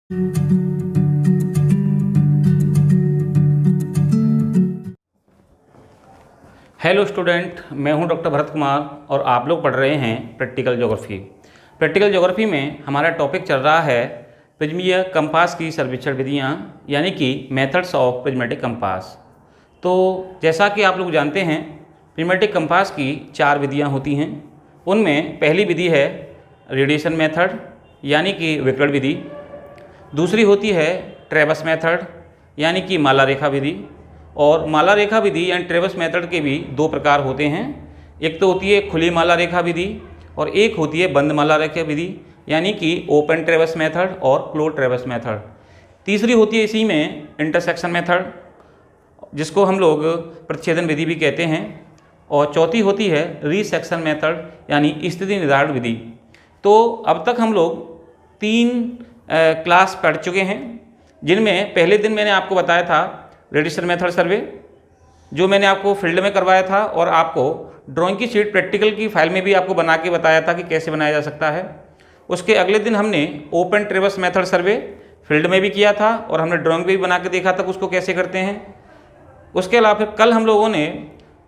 Hello student, मैं हूं doctor Bharat Kumar और आप लोग पढ़ रहे हैं प्रैक्टिकल ज्योग्राफी। प्रैक्टिकल ज्योग्राफी में हमारा टॉपिक चल रहा है प्रिज्मीय कंपास की सर्वेक्षण विधियां, यानी कि मेथड्स ऑफ प्रिज्मेटिक कंपास। तो जैसा कि आप लोग जानते हैं, प्रिज्मेटिक कंपास की 4 विधियां होती हैं। उनमें पहली विधि है रेडिएशन मेथड, यानी कि विकिरण विधि। दूसरी होती है ट्रेवस मेथड, यानी कि माला रेखा विधि। और माला रेखा विधि यानी ट्रेवस मेथड के भी 2 प्रकार होते हैं। एक तो होती है खुली माला रेखा विधि और एक होती है बंद माला रेखा विधि, यानी कि ओपन ट्रेवस मेथड और क्लोज ट्रेवस मेथड। तीसरी होती है इसी में इंटरसेक्शन मेथड, जिसको हम लोग प्रतिच्छेदन विधि भी कहते हैं। और चौथी होती है रिसेक्शन मेथड, यानी स्थिति निर्धारण विधि। तो अब तक हम लोग 3 क्लास पढ़ चुके हैं, जिनमें पहले दिन मैंने आपको बताया था रेडिएशन मेथड सर्वे, जो मैंने आपको फील्ड में करवाया था और आपको ड्राइंग की शीट प्रैक्टिकल की फाइल में भी आपको बना के बताया था कि कैसे बनाया जा सकता है। उसके अगले दिन हमने ओपन ट्रेवस मेथड सर्वे फील्ड में भी किया था और हमने ड्राइंग भी बना के देखा था कि उसको कैसे करते हैं। उसके अलावा फिर कल हम लोगों ने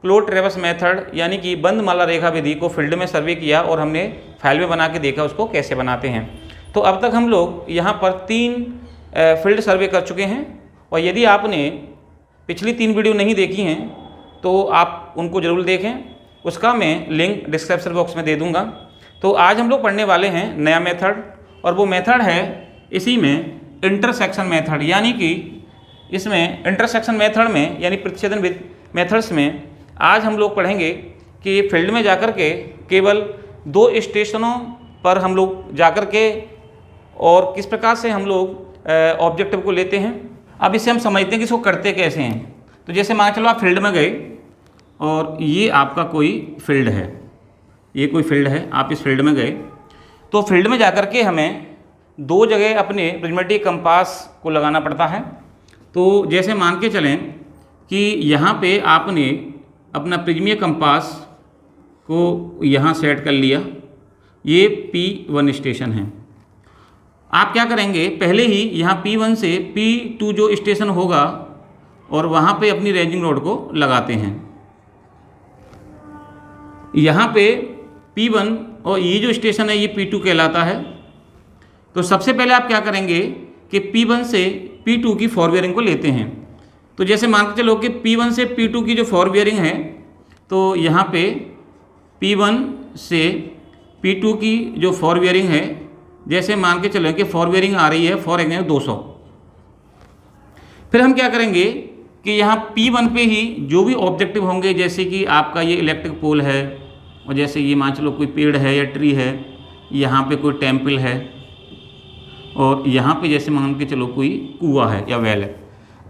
क्लोज ट्रेवस मेथड यानी कि बंद माला रेखा विधि को फील्ड में सर्वे किया और हमने फाइल में बना के देखा उसको कैसे बनाते हैं। तो अब तक हम लोग यहाँ पर 3 फील्ड सर्वे कर चुके हैं। और यदि आपने पिछली 3 वीडियो नहीं देखी हैं तो आप उनको ज़रूर देखें, उसका मैं लिंक डिस्क्रिप्शन बॉक्स में दे दूंगा। तो आज हम लोग पढ़ने वाले हैं नया मेथड, और वो मेथड है इसी में इंटरसेक्शन मेथड, यानी कि इसमें इंटरसेक्शन मेथड में यानी प्रतिच्छेदन मेथड्स में आज हम लोग पढ़ेंगे कि फील्ड में जाकर के केवल 2 स्टेशनों पर हम लोग जाकर के और किस प्रकार से हम लोग ऑब्जेक्टिव को लेते हैं। अब इसे हम समझते हैं कि इसको करते कैसे हैं। तो जैसे मान चलो आप फील्ड में गए और ये आपका कोई फील्ड है, ये कोई फील्ड है, आप इस फील्ड में गए। तो फील्ड में जाकर के हमें 2 जगह अपने प्रिज्मेटिक कंपास को लगाना पड़ता है। तो जैसे मान के चलें कि यहाँ पे आपने अपना प्रिज्मीय कंपास को यहाँ सेट कर लिया, ये P1 स्टेशन है। आप क्या करेंगे, पहले ही यहाँ P1 से P2 जो स्टेशन होगा और वहाँ पे अपनी रेंजिंग रोड को लगाते हैं। यहाँ पे P1 और ये जो स्टेशन है ये P2 कहलाता है। तो सबसे पहले आप क्या करेंगे कि P1 से P2 की फॉरवेयरिंग को लेते हैं। तो जैसे मान के चलो कि P1 से P2 की जो फॉरवेयरिंग है, तो यहाँ पे P1 से P2 की जो फॉरवेयरिंग है, जैसे मान के चलें कि फॉरवेयरिंग आ रही है फॉर एग्जाम्पल 200। फिर हम क्या करेंगे कि यहाँ P1 पे ही जो भी ऑब्जेक्टिव होंगे, जैसे कि आपका ये इलेक्ट्रिक पोल है, और जैसे ये मान चलो कोई पेड़ है या ट्री है, यहाँ पे कोई टेम्पल है, और यहाँ पे जैसे मान के चलो कोई कुआं है या वेल है।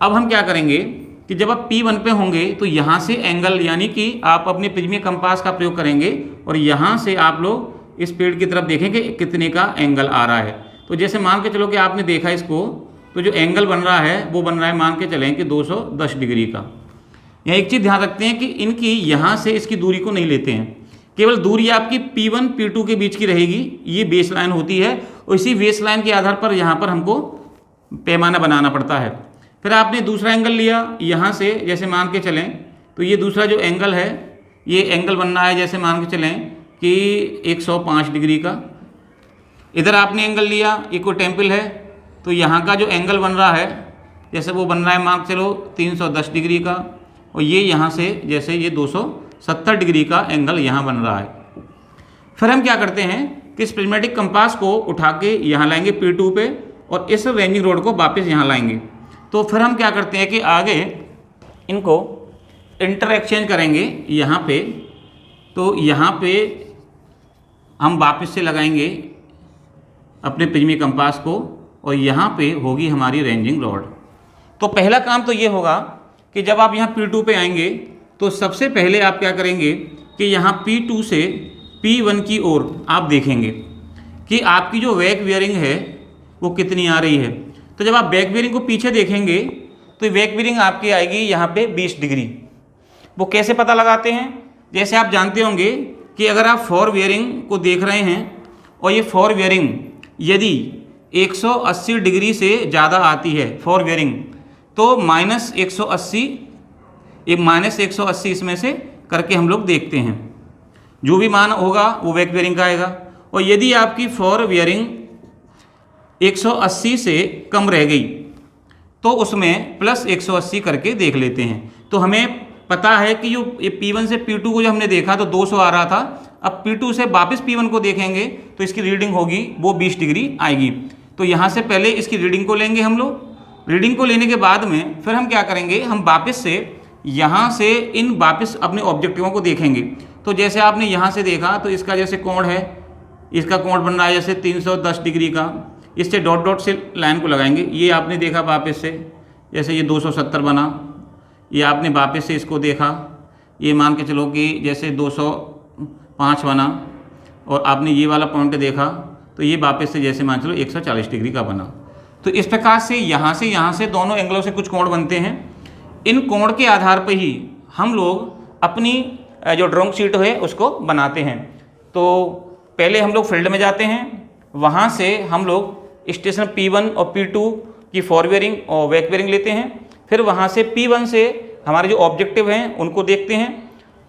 अब हम क्या करेंगे कि जब आप P1 पे होंगे तो यहाँ से एंगल, यानी कि आप अपने प्रिज्मीय कंपास का प्रयोग करेंगे और यहाँ से आप लोग इस पेड़ की तरफ देखें कि कितने का एंगल आ रहा है। तो जैसे मान के चलो कि आपने देखा इसको, तो जो एंगल बन रहा है वो बन रहा है, मान के चलें कि 210 डिग्री का। यहाँ एक चीज़ ध्यान रखते हैं कि इनकी यहाँ से इसकी दूरी को नहीं लेते हैं, केवल दूरी आपकी P1 P2 के बीच की रहेगी। ये बेस लाइन होती है और इसी बेस लाइन के आधार पर यहाँ पर हमको पैमाना बनाना पड़ता है। फिर आपने दूसरा एंगल लिया यहाँ से, जैसे मान के चलें तो ये दूसरा जो एंगल है, ये एंगल बन रहा है जैसे मान के चलें कि 105 डिग्री का। इधर आपने एंगल लिया, ये कोई टेम्पल है, तो यहाँ का जो एंगल बन रहा है जैसे वो बन रहा है मान चलो 310 डिग्री का, और ये यहाँ से जैसे ये 270 डिग्री का एंगल यहाँ बन रहा है। फिर हम क्या करते हैं कि इस प्रिज्मेटिक कंपास को उठा के यहाँ लाएंगे P2 पे और इस रेंजिंग रोड को वापस यहाँ लाएंगे। तो फिर हम क्या करते हैं कि आगे इनको इंटर एक्सचेंज करेंगे यहाँ पे। तो यहाँ पे हम वापस से लगाएंगे अपने प्रिज्मीय कंपास को और यहाँ पे होगी हमारी रेंजिंग रॉड। तो पहला काम तो ये होगा कि जब आप यहाँ P2 पे आएंगे तो सबसे पहले आप क्या करेंगे कि यहाँ P2 से P1 की ओर आप देखेंगे कि आपकी जो बैक बियरिंग है वो कितनी आ रही है। तो जब आप बैक बियरिंग को पीछे देखेंगे तो बैक बियरिंग आपकी आएगी यहाँ पे 20 डिग्री। वो कैसे पता लगाते हैं, जैसे आप जानते होंगे कि अगर आप फॉर बियरिंग को देख रहे हैं और ये फॉर बियरिंग यदि 180 डिग्री से ज़्यादा आती है फॉर वेयरिंग, तो -180, एक -180 इसमें से करके हम लोग देखते हैं, जो भी मान होगा वो बैक वेयरिंग का आएगा। और यदि आपकी फॉर वेयरिंग 180 से कम रह गई तो उसमें +180 करके देख लेते हैं। तो हमें पता है कि जो ये P1 से P2 को जो हमने देखा तो 200 आ रहा था, अब P2 से वापस P1 को देखेंगे तो इसकी रीडिंग होगी वो 20 डिग्री आएगी। तो यहाँ से पहले इसकी रीडिंग को लेंगे हम लोग। रीडिंग को लेने के बाद में फिर हम क्या करेंगे, हम वापस से यहाँ से इन वापस अपने ऑब्जेक्टिवों को देखेंगे। तो जैसे आपने यहाँ से देखा तो इसका जैसे कोण है, इसका कोण बन रहा है जैसे 310 डिग्री का, इससे डॉट डॉट से लाइन को लगाएंगे। ये आपने देखा वापस से, जैसे ये 270 बना, ये आपने वापस से इसको देखा, ये मान के चलो कि जैसे 205 बना, और आपने ये वाला पॉइंट देखा तो ये वापस से जैसे मान चलो 140 डिग्री का बना। तो इस प्रकार से यहाँ से दोनों एंगलों से कुछ कोण बनते हैं। इन कोण के आधार पर ही हम लोग अपनी जो ड्राइंग शीट है उसको बनाते हैं। तो पहले हम लोग फील्ड में जाते हैं, वहाँ से हम लोग स्टेशन P1 और P2 की फॉर वेयरिंग और बैक वेयरिंग लेते हैं। फिर वहाँ से P1 से हमारे जो ऑब्जेक्टिव हैं उनको देखते हैं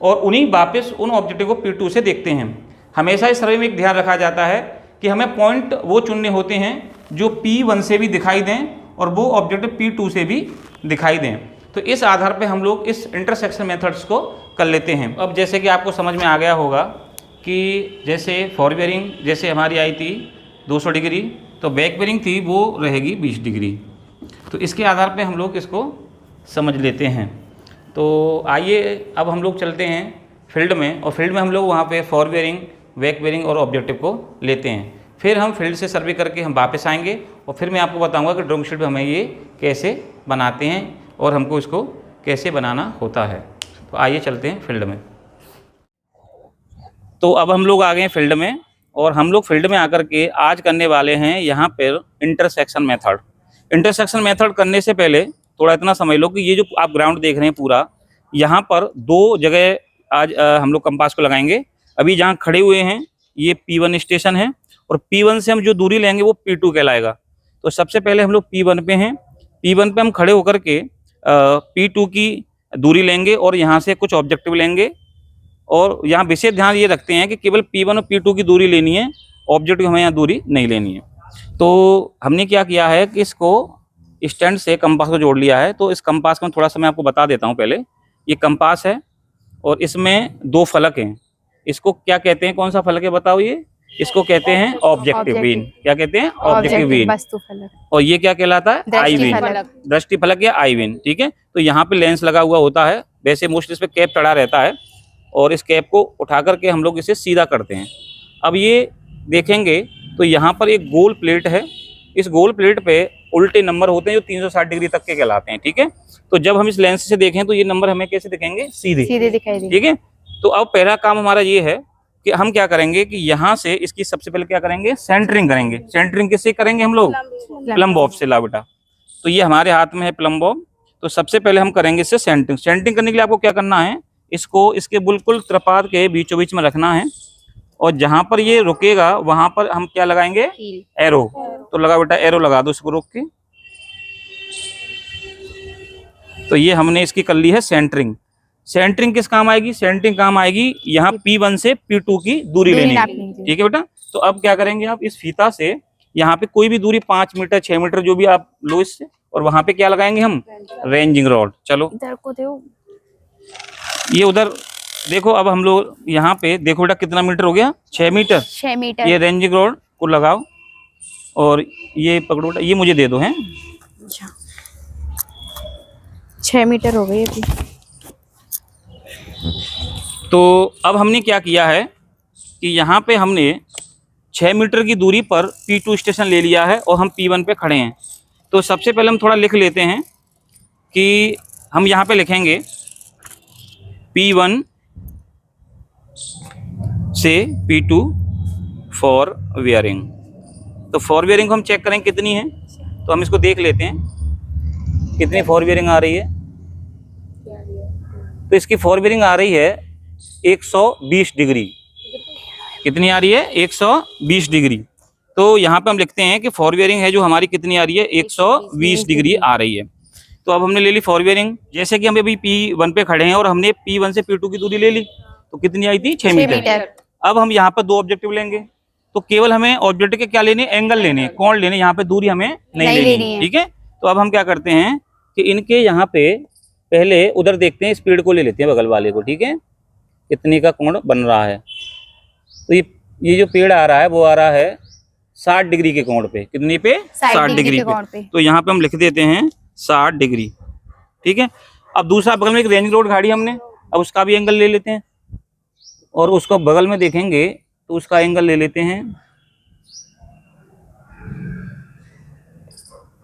और उन्हीं वापस उन ऑब्जेक्टिव को P2 से देखते हैं। हमेशा इस सर्वे में एक ध्यान रखा जाता है कि हमें पॉइंट वो चुनने होते हैं जो P1 से भी दिखाई दें और वो ऑब्जेक्टिव P2 से भी दिखाई दें। तो इस आधार पे हम लोग इस इंटरसेक्शन मेथड्स को कर लेते हैं। अब जैसे कि आपको समझ में आ गया होगा कि जैसे फॉर वेयरिंग जैसे हमारी आई थी 200 डिग्री, तो बैक वेयरिंग थी वो रहेगी 20 डिग्री। तो इसके आधार पे हम लोग इसको समझ लेते हैं। तो आइए अब हम लोग चलते हैं फील्ड में, और फील्ड में हम लोग वहाँ पे फॉर वेयरिंग, बैक वेयरिंग और ऑब्जेक्टिव को लेते हैं। फिर हम फील्ड से सर्वे करके हम वापस आएंगे और फिर मैं आपको बताऊंगा कि ड्राइंग शीट में हमें ये कैसे बनाते हैं और हमको इसको कैसे बनाना होता है। तो आइए चलते हैं फील्ड में। तो अब हम लोग आ गए हैं फील्ड में, और हम लोग फील्ड में आकर के आज करने वाले हैं यहाँ पर इंटरसेक्शन मेथड। इंटरसेक्शन मेथड करने से पहले थोड़ा इतना समझ लो कि ये जो आप ग्राउंड देख रहे हैं पूरा, यहाँ पर 2 जगह आज हम लोग कंपास को लगाएंगे। अभी जहाँ खड़े हुए हैं ये P1 स्टेशन है, और P1 से हम जो दूरी लेंगे वो P2 कहलाएगा। तो सबसे पहले हम लोग P1 पे हैं, P1 पे हम खड़े होकर के P2 की दूरी लेंगे और यहाँ से कुछ ऑब्जेक्टिव लेंगे। और यहाँ विशेष ध्यान ये रखते हैं कि केवल P1 और P2 की दूरी लेनी है, ऑब्जेक्टिव हमें यहाँ दूरी नहीं लेनी है। तो हमने क्या किया है कि इसको स्टैंड से कंपास को जोड़ लिया है। तो इस कंपास को थोड़ा सा मैं आपको बता देता हूँ। पहले ये कंपास है और इसमें 2 फलक हैं। इसको क्या कहते हैं, कौन सा फलक है बताओ? ये इसको कहते हैं ऑब्जेक्टिव बीन। क्या कहते हैं? Objective bean. और ये क्या कहलाता है? आई बीन, दृष्टि फलक या आई बीन। ठीक है, तो यहाँ पे लेंस लगा हुआ होता है, वैसे मोस्टली इस पे कैप चढ़ा रहता है, और इस कैप को उठा करके हम लोग इसे सीधा करते हैं। अब ये देखेंगे तो यहाँ पर एक गोल प्लेट है, इस गोल प्लेट पे उल्टे नंबर होते हैं जो 360 डिग्री तक के कहलाते हैं। ठीक है, तो जब हम इस लेंस से देखें तो ये नंबर हमें कैसे दिखेंगे? सीधे दिखाई देंगे। ठीक है, तो अब पहला काम हमारा ये है कि हम क्या करेंगे कि यहाँ से इसकी सबसे पहले क्या करेंगे? सेंटरिंग करेंगे। सेंटरिंग किससे करेंगे हम लोग? प्लम बॉब से। ला बेटा, तो ये हमारे हाथ में है प्लम बॉब। तो सबसे पहले हम करेंगे इससे सेंटरिंग। सेंटरिंग करने के लिए आपको क्या करना है? इसको इसके बिल्कुल त्रिपाद के बीचों बीच में रखना है, और जहां पर ये रुकेगा वहां पर हम क्या लगाएंगे? एरो। तो लगा बेटा, एरो लगा दो इसको रोक के। तो ये हमने इसकी कर ली है सेंटरिंग। सेंटरिंग किस काम आएगी? सेंटरिंग काम आएगी यहाँ P1 से P2 की दूरी लेने की। ठीक है बेटा, तो अब क्या करेंगे आप? इस फीता से यहाँ पे कोई भी दूरी 5 मीटर 6 मीटर जो भी आप लो इससे, और वहां पे क्या लगाएंगे हम? Ranging rod. चलो इधर को दो, ये उधर देखो। अब हम लोग यहाँ पे देखो बेटा कितना मीटर हो गया? 6 मीटर। 6 मीटर। ये रेंजिंग रॉड को लगाओ और ये पकड़ो बेटा, ये मुझे दे दो। हैं 6 मीटर हो गई अभी। तो अब हमने क्या किया है कि यहाँ पे हमने 6 मीटर की दूरी पर P2 स्टेशन ले लिया है और हम P1 पे खड़े हैं। तो सबसे पहले हम थोड़ा लिख लेते हैं कि हम यहाँ पे लिखेंगे P1 से P2 फॉर वेयरिंग। तो फॉर वेयरिंग को हम चेक करें कितनी है, तो हम इसको देख लेते हैं कितनी फॉर वेयरिंग आ रही है। तो इसकी फॉर वेयरिंग आ रही है 120 डिग्री। कितनी आ रही है? 120 डिग्री। तो यहाँ पे हम लिखते हैं कि फॉर बियरिंग है जो हमारी कितनी आ रही है, 120 डिग्री आ रही है। तो अब हमने ले ली फॉर बियरिंग, जैसे कि हम अभी P1 पे खड़े हैं और हमने P1 से P2 की दूरी ले ली, तो कितनी आई थी, 6 मीटर। अब हम यहाँ पर दो ऑब्जेक्टिव लेंगे, तो केवल हमें ऑब्जेक्टिव के क्या लेने, एंगल लेने, कोण लेने, यहाँ पे दूरी हमें नहीं लेनी है। ठीक है, तो अब हम क्या करते हैं कि इनके यहाँ पे पहले उधर देखते हैं, स्पीड को ले लेते हैं बगल वाले को। ठीक है, कितने का कोण बन रहा है, तो ये जो पेड़ आ रहा है वो आ रहा है 60 डिग्री के कोण पे। कितने पे, 60 डिग्री पे। तो यहाँ पे हम लिख देते हैं 60 डिग्री। ठीक है, अब दूसरा बगल में एक रेंज रोड गाड़ी हमने, अब उसका भी एंगल ले लेते हैं और उसको बगल में देखेंगे तो उसका एंगल ले लेते हैं,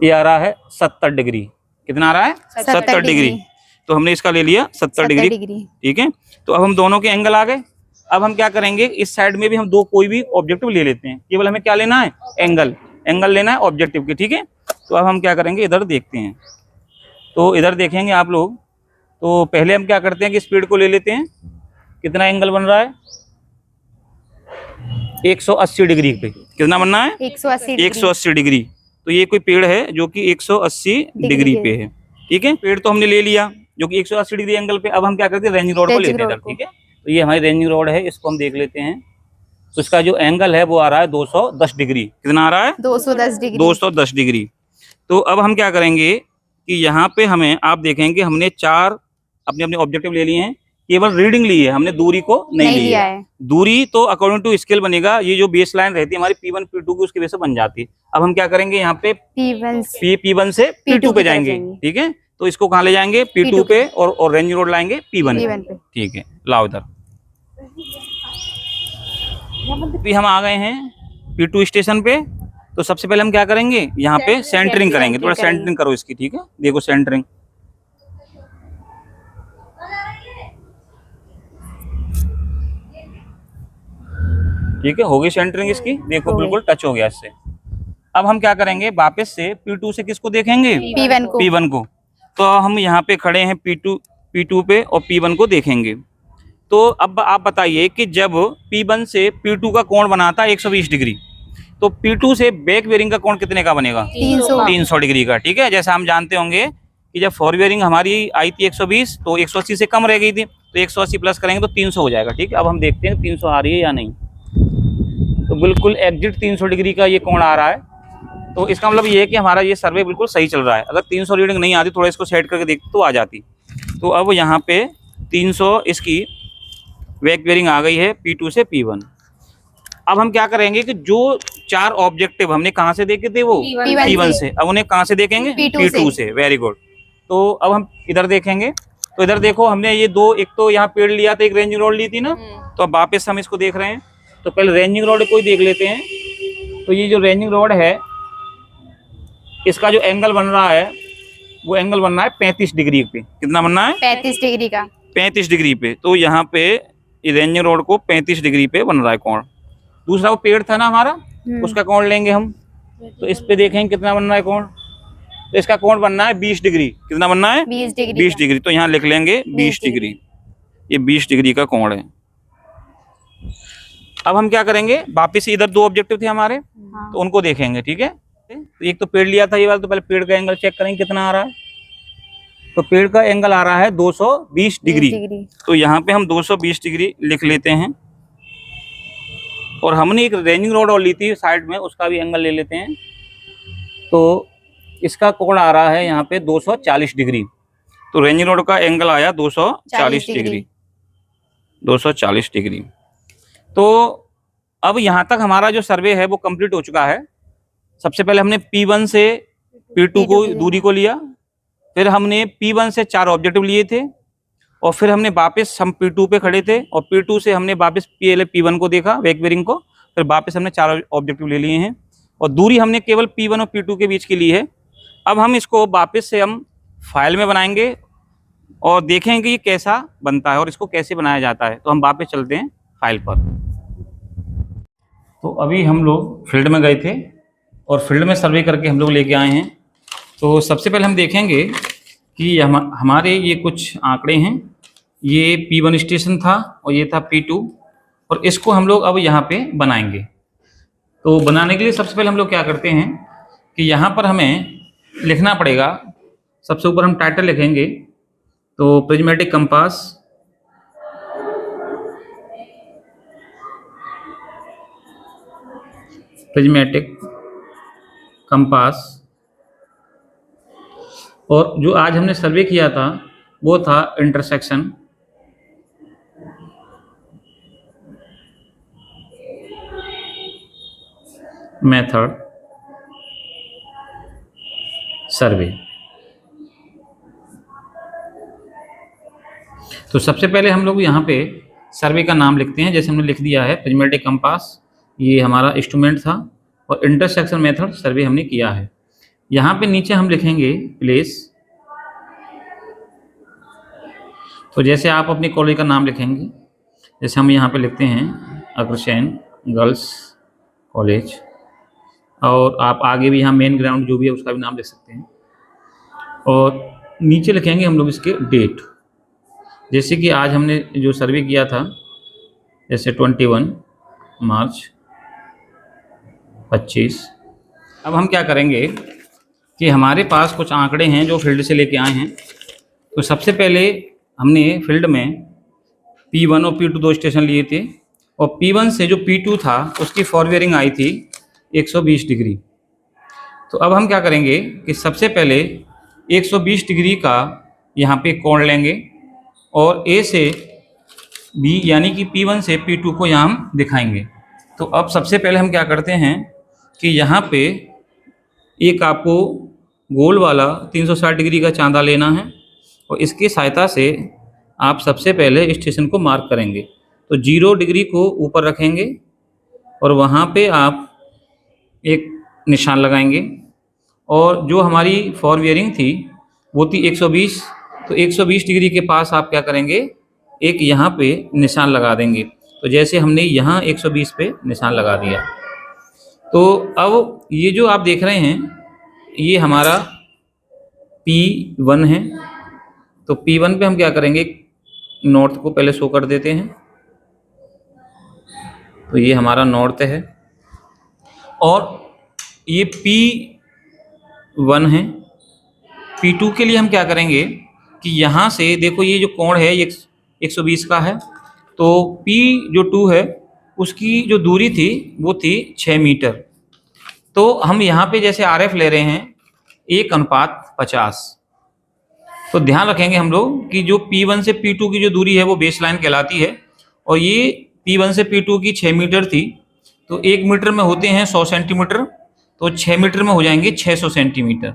ये आ रहा है 70 डिग्री। कितना आ रहा है, 70 डिग्री। तो हमने इसका ले लिया 70 डिग्री। ठीक है, तो अब हम दोनों के एंगल आ गए। अब हम क्या करेंगे, इस साइड में भी हम दो कोई भी ऑब्जेक्टिव ले लेते हैं, केवल हमें क्या लेना है, एंगल लेना है ऑब्जेक्टिव के। ठीक है, तो अब हम क्या करेंगे, इधर देखते हैं, तो इधर देखेंगे आप लोग, तो पहले हम क्या करते हैं कि स्पीड को ले लेते हैं, कितना एंगल बन रहा है, 180 डिग्री पे। कितना बनना है, 180 डिग्री। तो ये कोई पेड़ है जो कि 180 डिग्री पे है। ठीक है, पेड़ तो हमने ले लिया जो कि 180 डिग्री एंगल पे। अब हम क्या करते हैं, रेंजिंग रोड को लेते हैं। ठीक है, तो ये हमारी रेंजिंग रोड है, इसको हम देख लेते हैं। तो इसका जो एंगल है वो आ रहा है 210 डिग्री। कितना आ रहा है, 210 डिग्री। 210 डिग्री। तो अब हम क्या करेंगे कि यहाँ पे हमें, आप देखेंगे हमने 4 अपने अपने ऑब्जेक्टिव ले लिए हैं, केवल रीडिंग ली है, हमने दूरी को नहीं लिया है। दूरी तो अकॉर्डिंग टू स्केल बनेगा, ये जो बेस लाइन रहती है हमारी P1 P2 की, उसकी वजह से बन जाती है। अब हम क्या करेंगे, यहाँ पे P1 से P2 पे जाएंगे। ठीक है, तो इसको कहाँ ले जाएंगे, P2 पे, और रेंज रोड लाएंगे P1 पे। ठीक है, लाओ इधर। अभी हम आ गए हैं P2 स्टेशन पे। तो सबसे पहले हम क्या करेंगे, यहाँ पे सेंटरिंग करेंगे। थोड़ा सेंटरिंग करो इसकी। ठीक है, देखो सेंटरिंग, ठीक है, हो गई सेंटरिंग इसकी, देखो बिल्कुल टच हो गया इससे। अब हम क्या करेंगे, वापस से P2 से किसको देखेंगे, P1 को। तो हम यहाँ पे खड़े हैं P2 पे और P1 को देखेंगे। तो अब आप बताइए कि जब P1 से P2 का कोण बना था 120 डिग्री, तो P2 से बैक बेयरिंग का कोण कितने का बनेगा, 300 डिग्री का। ठीक है, जैसा हम जानते होंगे कि जब फॉर बेयरिंग हमारी आई थी 120, तो 180 से कम रह गई थी, तो 180 प्लस करेंगे तो 300 हो जाएगा। ठीक है, अब हम देखते हैं 300 आ रही है या नहीं। तो बिल्कुल एग्जिट 300 डिग्री का ये कोण आ रहा है। तो इसका मतलब ये है कि हमारा ये सर्वे बिल्कुल सही चल रहा है। अगर 300 रीडिंग नहीं आती, थोड़ा इसको सेट करके देखते तो आ जाती। तो अब यहाँ पे 300 इसकी बैक बेयरिंग आ गई है P2 से P1। अब हम क्या करेंगे कि जो 4 ऑब्जेक्टिव हमने कहाँ से देखे थे, वो P1 से, अब उन्हें कहाँ से देखेंगे, P2 से। Very good. तो अब हम इधर देखेंगे, तो इधर देखो हमने ये दो, एक तो यहाँ पेड़ लिया था, एक रेंजिंग रोड ली थी ना। तो अब वापस हम इसको देख रहे हैं, तो पहले रेंजिंग रोड को ही देख लेते हैं। तो ये जो रेंजिंग रोड है, इसका जो एंगल बन रहा है वो एंगल बन रहा है 35 डिग्री पे। कितना बनना है, 35 डिग्री का, 35 डिग्री पे। तो यहाँ पे रेंजिंग रोड को 35 डिग्री पे बन रहा है कोण। दूसरा वो पेड़ था ना हमारा, उसका कोण लेंगे हम, तो इस पे देखेंगे कितना बन रहा है कोण। तो इसका कोण बनना है 20 डिग्री। कितना बनना है, 20 डिग्री। तो यहाँ लिख लेंगे 20 डिग्री, ये 20 डिग्री का कोण है। अब हम क्या करेंगे, वापिस इधर 2 ऑब्जेक्टिव थे हमारे, तो उनको देखेंगे। ठीक है, तो एक तो पेड़ लिया था ये वाला, तो पहले पेड़ का एंगल चेक करेंगे कितना आ रहा है। तो पेड़ का एंगल आ रहा है 220 डिग्री। तो यहाँ पे हम 220 डिग्री लिख लेते हैं। और हमने एक रेंजिंग रोड और ली थी साइड में, उसका भी एंगल ले लेते हैं। तो इसका कोण आ रहा है यहाँ पे 240 डिग्री। तो रेंजिंग रोड का एंगल आया 240 डिग्री, 240 डिग्री। तो अब यहाँ तक हमारा जो सर्वे है वो कंप्लीट हो चुका है। सबसे पहले हमने P1 से P2 को दूरी को लिया, फिर हमने P1 से 4 ऑब्जेक्टिव लिए थे, और फिर हमने वापस हम P2 पे खड़े थे, और P2 से हमने वापस P1 को देखा, बैक बेयरिंग को, फिर वापस हमने 4 ऑब्जेक्टिव ले लिए हैं, और दूरी हमने केवल P1 और P2 के बीच की ली है। अब हम इसको वापस से हम फाइल में बनाएंगे और देखेंगे कि ये कैसा बनता है और इसको कैसे बनाया जाता है। तो हम वापस चलते हैं फाइल पर। तो अभी हम लोग फील्ड में गए थे और फील्ड में सर्वे करके हम लोग लेके आए हैं। तो सबसे पहले हम देखेंगे कि हमारे ये कुछ आंकड़े हैं। ये P1 स्टेशन था और ये था P2, और इसको हम लोग अब यहाँ पे बनाएंगे। तो बनाने के लिए सबसे पहले हम लोग क्या करते हैं कि यहाँ पर हमें लिखना पड़ेगा। सबसे ऊपर हम टाइटल लिखेंगे, तो प्रिज्मेटिक कंपास, प्रिज्मेटिक कंपास। और जो आज हमने सर्वे किया था वो था इंटरसेक्शन मेथड सर्वे। तो सबसे पहले हम लोग यहाँ पे सर्वे का नाम लिखते हैं, जैसे हमने लिख दिया है प्रिज्मेटिक कंपास, ये हमारा इंस्ट्रूमेंट था, और इंटरसेक्शन मेथड सर्वे हमने किया है। यहाँ पे नीचे हम लिखेंगे प्लेस। तो जैसे आप अपने कॉलेज का नाम लिखेंगे, जैसे हम यहाँ पे लिखते हैं अग्रसेन गर्ल्स कॉलेज, और आप आगे भी यहाँ मेन ग्राउंड जो भी है उसका भी नाम लिख सकते हैं। और नीचे लिखेंगे हम लोग इसके डेट, जैसे कि आज हमने जो सर्वे किया था, जैसे 21 मार्च 25। अब हम क्या करेंगे कि हमारे पास कुछ आंकड़े हैं जो फील्ड से लेके आए हैं। तो सबसे पहले हमने फील्ड में P1 और P2 दो स्टेशन लिए थे, और P1 से जो P2 था उसकी फॉरवेयरिंग आई थी 120 डिग्री। तो अब हम क्या करेंगे कि सबसे पहले 120 डिग्री का यहाँ पे कोण लेंगे, और A से B यानी कि P1 से P2 को यहाँ हम दिखाएंगे। तो अब सबसे पहले हम क्या करते हैं कि यहाँ पे एक आपको गोल वाला 360 डिग्री का चांदा लेना है, और इसकी सहायता से आप सबसे पहले स्टेशन को मार्क करेंगे। तो 0 डिग्री को ऊपर रखेंगे और वहाँ पे आप एक निशान लगाएंगे, और जो हमारी फॉरवेयरिंग थी वो थी 120। तो 120 डिग्री के पास आप क्या करेंगे, एक यहाँ पे निशान लगा देंगे। तो जैसे हमने यहाँ 120 पे निशान लगा दिया। तो अब ये जो आप देख रहे हैं ये हमारा P1 है। तो P1 पे हम क्या करेंगे, नॉर्थ को पहले शो कर देते हैं। तो ये हमारा नॉर्थ है, और ये P1 है। P2 के लिए हम क्या करेंगे कि यहाँ से देखो ये जो कोण है ये 120 का है। तो P जो 2 है उसकी जो दूरी थी वो थी 6 मीटर। तो हम यहाँ पे जैसे RF ले रहे हैं 1:50। तो ध्यान रखेंगे हम लोग कि जो P1 से P2 की जो दूरी है वो बेस लाइन कहलाती है, और ये P1 से P2 की 6 मीटर थी। तो 1 मीटर में होते हैं 100 सेंटीमीटर, तो 6 मीटर में हो जाएंगे 600 सेंटीमीटर।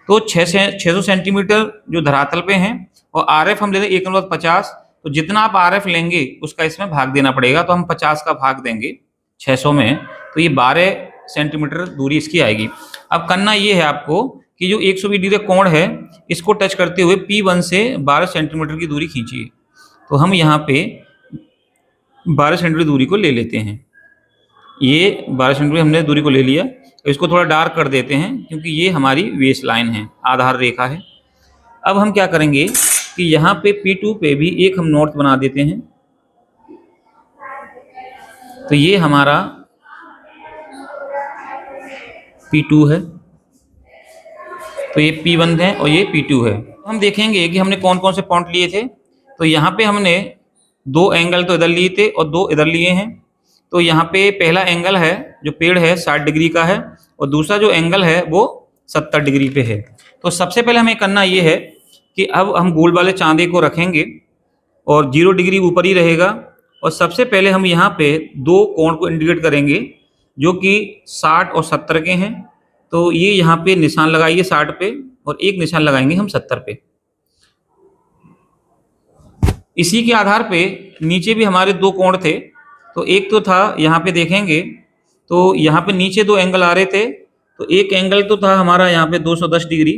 तो 600 सेंटीमीटर जो धरातल पे हैं, और RF हम ले रहे 1:50। तो जितना आप RF लेंगे उसका इसमें भाग देना पड़ेगा। तो हम 50 का भाग देंगे 600 में, तो ये 12 सेंटीमीटर दूरी इसकी आएगी। अब करना ये है आपको कि जो 120 डिग्री कोण है इसको टच करते हुए P1 से 12 सेंटीमीटर की दूरी खींचिए। तो हम यहाँ पे 12 सेंटीमीटर दूरी को ले लेते हैं। ये 12 सेंटीमीटर हमने दूरी को ले लिया। तो इसको थोड़ा डार्क कर देते हैं क्योंकि ये हमारी वेस लाइन है, आधार रेखा है। अब हम क्या करेंगे कि यहाँ पे P2 पे भी एक हम नॉर्थ बना देते हैं। तो ये हमारा P2 है, तो ये P1 है और ये P2 है। हम देखेंगे कि हमने कौन कौन से पॉइंट लिए थे। तो यहाँ पे हमने 2 एंगल तो इधर लिए थे और 2 इधर लिए हैं। तो यहाँ पे पहला एंगल है जो पेड़ है 60 डिग्री का है, और दूसरा जो एंगल है वो 70 डिग्री पे है। तो सबसे पहले हमें करना ये है कि अब हम गोल वाले चांदे को रखेंगे और 0 डिग्री ऊपर ही रहेगा, और सबसे पहले हम यहाँ पे 2 कोण को इंडिकेट करेंगे जो कि 60 और 70 के हैं। तो ये यहाँ पे निशान लगाइए 60 पे, और एक निशान लगाएंगे हम 70 पे। इसी के आधार पे नीचे भी हमारे 2 कोण थे। तो एक तो था यहाँ पे देखेंगे तो यहाँ पे नीचे 2 एंगल आ रहे थे। तो एक एंगल तो था हमारा यहाँ पे 210 डिग्री,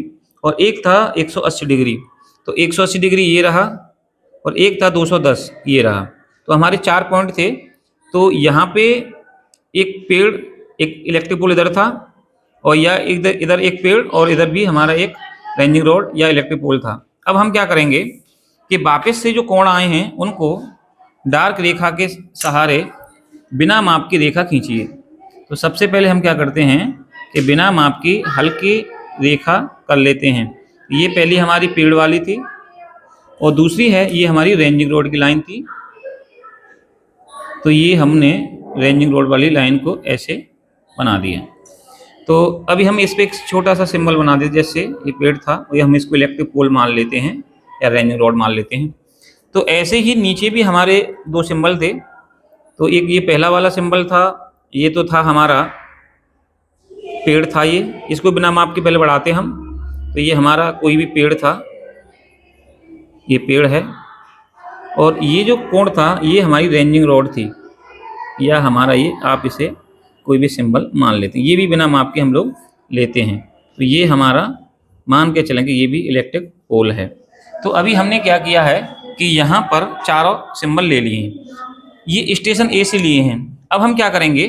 और एक था 180 डिग्री। तो 180 डिग्री ये रहा, और एक था 210 ये रहा। तो हमारे 4 पॉइंट थे। तो यहाँ पे एक पेड़, एक इलेक्ट्रिक पोल इधर था, और या इधर एक पेड़, और इधर भी हमारा एक रेंजिंग रोड या इलेक्ट्रिक पोल था। अब हम क्या करेंगे कि वापस से जो कोण आए हैं उनको डार्क रेखा के सहारे बिना माप की रेखा खींचिए। तो सबसे पहले हम क्या करते हैं कि बिना माप की हल्की रेखा कर लेते हैं। ये पहली हमारी पेड़ वाली थी और दूसरी है ये हमारी रेंजिंग रोड की लाइन थी। तो ये हमने रेंजिंग रोड वाली लाइन को ऐसे बना दिया। तो अभी हम इस पर एक छोटा सा सिंबल बना देते, जैसे ये पेड़ था ये हम इसको इलेक्ट्रिक पोल मान लेते हैं या रेंजिंग रोड मान लेते हैं। तो ऐसे ही नीचे भी हमारे दो सिंबल थे। तो एक ये पहला वाला सिंबल था, ये तो था हमारा पेड़ था, ये इसको बिना माप के पहले बढ़ाते हम। तो ये हमारा कोई भी पेड़ था, ये पेड़ है, और ये जो कोण था ये हमारी रेंजिंग रोड थी, या हमारा ये आप इसे कोई भी सिंबल मान लेते हैं। ये भी बिना माप के हम लोग लेते हैं। तो ये हमारा मान के चलेंगे ये भी इलेक्ट्रिक पोल है। तो अभी हमने क्या किया है कि यहाँ पर चारों सिंबल ले लिए हैं, ये स्टेशन ए से लिए हैं। अब हम क्या करेंगे,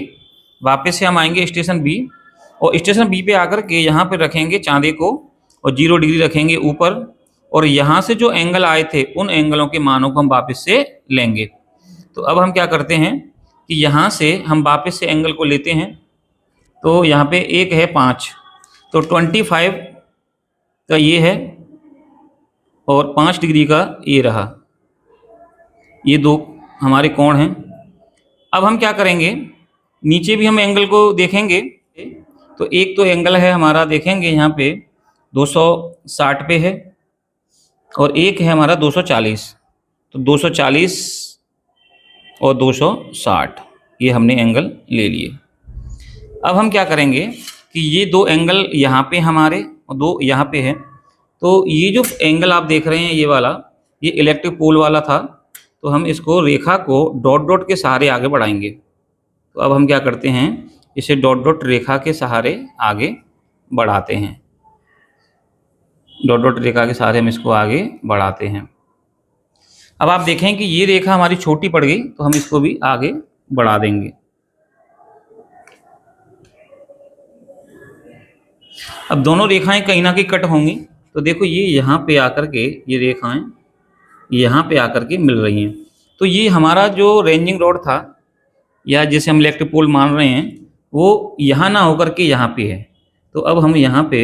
वापस से हम आएंगे स्टेशन बी, और स्टेशन बी पे आकर के यहाँ पे रखेंगे चांदे को और 0 डिग्री रखेंगे ऊपर, और यहाँ से जो एंगल आए थे उन एंगलों के मानों को हम वापस से लेंगे। तो अब हम क्या करते हैं कि यहाँ से हम वापस से एंगल को लेते हैं। तो यहाँ पे एक है 5, तो 25 का ये है और 5 डिग्री का ये रहा, ये दो हमारे कोण हैं। अब हम क्या करेंगे, नीचे भी हम एंगल को देखेंगे। तो एक तो एंगल है हमारा, देखेंगे यहाँ पे 260 पे है, और एक है हमारा 240। तो 240 और 260 ये हमने एंगल ले लिए। अब हम क्या करेंगे कि ये दो एंगल यहाँ पे हमारे और दो यहाँ पे है। तो ये जो एंगल आप देख रहे हैं ये वाला, ये इलेक्ट्रिक पोल वाला था। तो हम इसको रेखा को डॉट डॉट के सहारे आगे बढ़ाएंगे। तो अब हम क्या करते हैं, इसे डॉट डॉट रेखा के सहारे आगे बढ़ाते हैं। डॉट डॉट रेखा के सहारे हम इसको आगे बढ़ाते हैं। अब आप देखें कि ये रेखा हमारी छोटी पड़ गई, तो हम इसको भी आगे बढ़ा देंगे। अब दोनों रेखाएं कहीं ना कहीं कट होंगी। तो देखो ये यहाँ पे आकर के ये रेखाएं यहाँ पे आकर के मिल रही हैं। तो ये हमारा जो रेंजिंग रोड था, या जिसे हम इलेक्ट्रिक पोल मान रहे हैं, वो यहाँ ना होकर के यहाँ पे है। तो अब हम यहाँ पे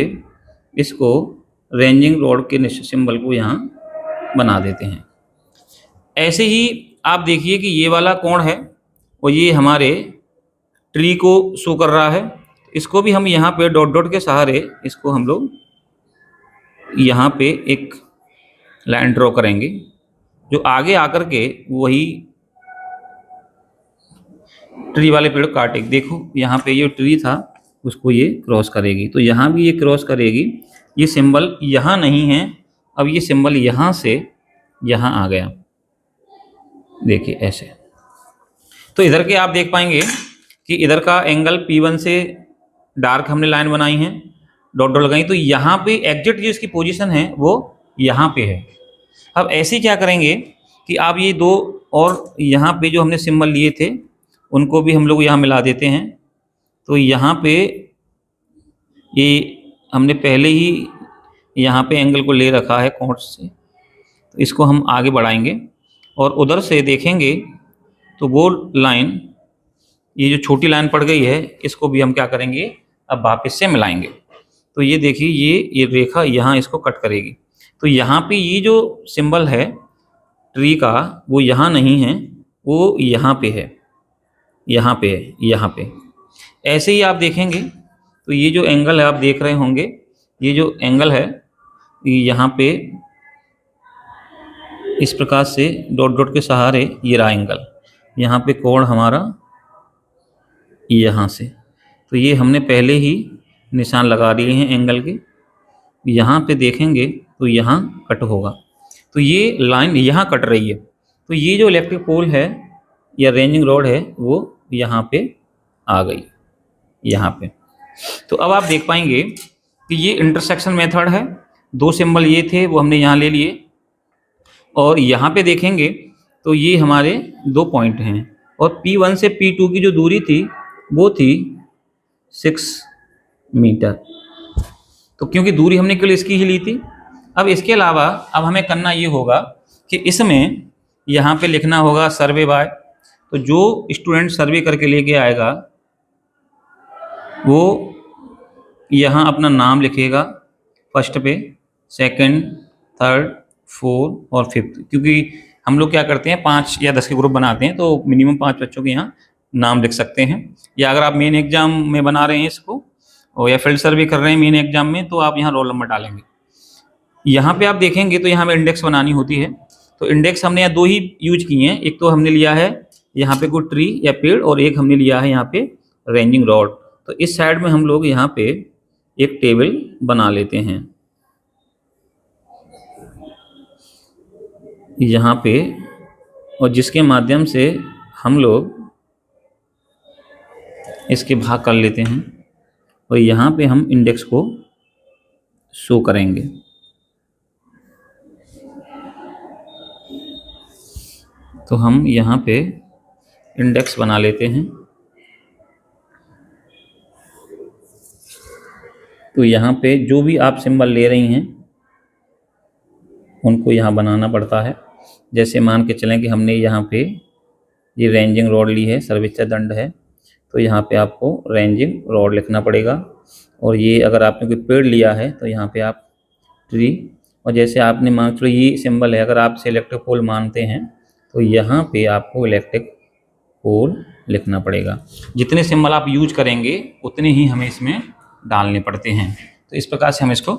इसको रेंजिंग रोड के सिंबल को यहाँ बना देते हैं। ऐसे ही आप देखिए कि ये वाला कोण है और ये हमारे ट्री को शो कर रहा है। इसको भी हम यहाँ पे डॉट डॉट के सहारे इसको हम लोग यहाँ पे एक लाइन ड्रॉ करेंगे, जो आगे आकर के वही ट्री वाले पेड़ काटेगी। देखो यहाँ पे ये ट्री था, उसको ये क्रॉस करेगी। तो यहाँ भी ये क्रॉस करेगी। ये सिंबल यहाँ नहीं है, अब ये सिंबल यहाँ से यहाँ आ गया, देखिए ऐसे। तो इधर के आप देख पाएंगे कि इधर का एंगल P1 से डार्क हमने लाइन बनाई है, डॉट डॉट लगाई। तो यहाँ पे एग्जैक्ट जो इसकी पोजीशन है वो यहाँ पे है। अब ऐसे क्या करेंगे कि आप ये दो और यहाँ पे जो हमने सिंबल लिए थे उनको भी हम लोग यहाँ मिला देते हैं। तो यहाँ पे ये हमने पहले ही यहाँ पे एंगल को ले रखा है कोण से, तो इसको हम आगे बढ़ाएंगे और उधर से देखेंगे तो वो लाइन, ये जो छोटी लाइन पड़ गई है, इसको भी हम क्या करेंगे, अब वापस से मिलाएंगे। तो ये देखिए ये रेखा यहाँ इसको कट करेगी। तो यहाँ पे ये जो सिंबल है ट्री का वो यहाँ नहीं है, वो यहाँ पे है, यहाँ पे है, यहाँ पे। ऐसे ही आप देखेंगे तो ये जो एंगल है आप देख रहे होंगे, ये जो एंगल है यहाँ पे इस प्रकार से डॉट डॉट के सहारे ये रहा एंगल, यहाँ पे कोण हमारा यहाँ से। तो ये हमने पहले ही निशान लगा दिए हैं एंगल के। यहाँ पे देखेंगे तो यहाँ कट होगा। तो ये लाइन यहाँ कट रही है। तो ये जो इलेक्ट्रिक पोल है या रेंजिंग रोड है वो यहाँ पे आ गई, यहाँ पे। तो अब आप देख पाएंगे कि ये इंटरसेक्शन मेथड है। दो सिंबल ये थे वो हमने यहाँ ले लिए, और यहाँ पे देखेंगे तो ये हमारे दो पॉइंट हैं, और P1 से P2 की जो दूरी थी वो थी 6 मीटर। तो क्योंकि दूरी हमने केवल इसकी ही ली थी। अब इसके अलावा अब हमें करना ये होगा कि इसमें यहाँ पे लिखना होगा सर्वे बाय। तो जो स्टूडेंट सर्वे करके लेके आएगा वो यहाँ अपना नाम लिखेगा फर्स्ट पे, सेकंड, थर्ड, फोर्थ और फिफ्थ, क्योंकि हम लोग क्या करते हैं 5 या 10 के ग्रुप बनाते हैं, तो मिनिमम 5 बच्चों के यहाँ नाम लिख सकते हैं। या अगर आप मेन एग्जाम में बना रहे हैं इसको और या फील्ड सर्वे कर रहे हैं मेन एग्जाम में, तो आप यहाँ रोल नंबर डालेंगे। यहाँ पे आप देखेंगे तो यहाँ हमें इंडेक्स बनानी होती है। तो इंडेक्स हमने यहाँ 2 ही यूज किए हैं, एक तो हमने लिया है यहाँ पे कोई ट्री या पेड़, और एक हमने लिया है यहाँ पे रेंजिंग रॉड। तो इस साइड में हम लोग यहाँ पे एक टेबल बना लेते हैं यहाँ पे, और जिसके माध्यम से हम लोग इसके भाग कर लेते हैं और यहाँ पे हम इंडेक्स को शो करेंगे। तो हम यहाँ पे इंडेक्स बना लेते हैं। तो यहाँ पे जो भी आप सिंबल ले रही हैं उनको यहाँ बनाना पड़ता है। जैसे मान के चलें कि हमने यहाँ पे ये रेंजिंग रॉड ली है, सर्वोच्च दंड है, तो यहाँ पे आपको रेंजिंग रॉड लिखना पड़ेगा। और ये अगर आपने कोई पेड़ लिया है तो यहाँ पे आप ट्री, और जैसे आपने मान लो ये सिंबल है, अगर आप इलेक्ट्रिक पोल मानते हैं तो यहाँ पे आपको इलेक्ट्रिक पोल लिखना पड़ेगा। जितने सिंबल आप यूज करेंगे उतने ही हमें इसमें डालने पड़ते हैं। तो इस प्रकार से हम इसको,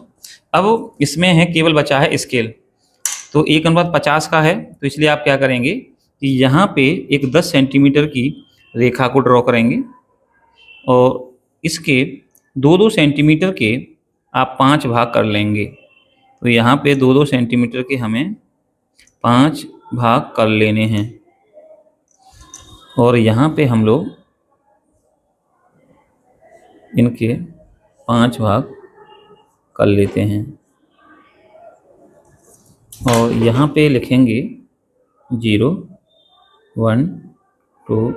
अब इसमें है केवल बचा है स्केल। तो 1:50 का है, तो इसलिए आप क्या करेंगे कि यहाँ पे एक 10 सेंटीमीटर की रेखा को ड्रॉ करेंगे और इसके 2-2 सेंटीमीटर के आप 5 भाग कर लेंगे। तो यहाँ पे 2-2 सेंटीमीटर के हमें 5 भाग कर लेने हैं और यहाँ पे हम लोग इनके 5 भाग कर लेते हैं और यहाँ पे लिखेंगे 0, 1, 2,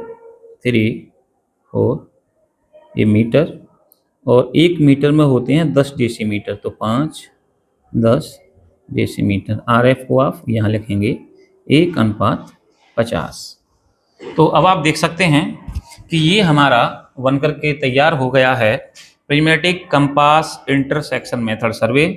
3, 4 ये मीटर, और 1 मीटर में होते हैं 10 डेसीमीटर, तो 5, 10 डेसीमीटर। RF को आप यहाँ लिखेंगे 1:50। तो अब आप देख सकते हैं कि ये हमारा बन करके तैयार हो गया है प्रिज्मेटिक कंपास इंटरसेक्शन मेथड सर्वे।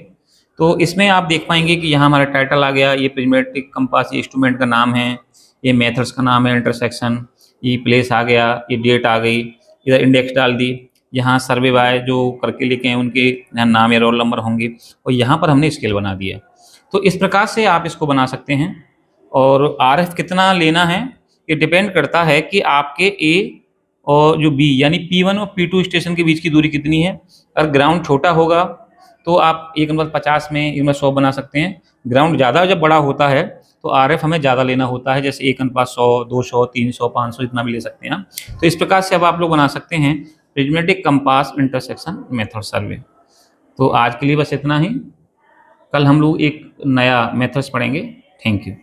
तो इसमें आप देख पाएंगे कि यहाँ हमारा टाइटल आ गया, ये प्रिज्मेटिक कंपास ये इंस्ट्रूमेंट का नाम है, ये मेथड्स का नाम है इंटरसेक्शन, ये प्लेस आ गया, ये डेट आ गई, इधर इंडेक्स डाल दी, यहाँ सर्वे बाय जो करके लिखे हैं उनके यहाँ नाम या रोल नंबर होंगे, और यहाँ पर हमने स्केल बना दिया। तो इस प्रकार से आप इसको बना सकते हैं। और RF कितना लेना है ये डिपेंड करता है कि आपके A और जो B यानी P1 और P2 स्टेशन के बीच की दूरी कितनी है। अगर ग्राउंड छोटा होगा तो आप 1:50 में 1:100 बना सकते हैं। ग्राउंड ज़्यादा जब बड़ा होता है तो RF हमें ज़्यादा लेना होता है, जैसे 1:100, 200, 300, 500 इतना भी ले सकते हैं हम। तो इस प्रकार से अब आप लोग बना सकते हैं प्रिज्मेटिक कंपास इंटरसेक्शन मेथड सर्वे। तो आज के लिए बस इतना ही, कल हम लोग एक नया मेथड्स पढ़ेंगे। Thank you.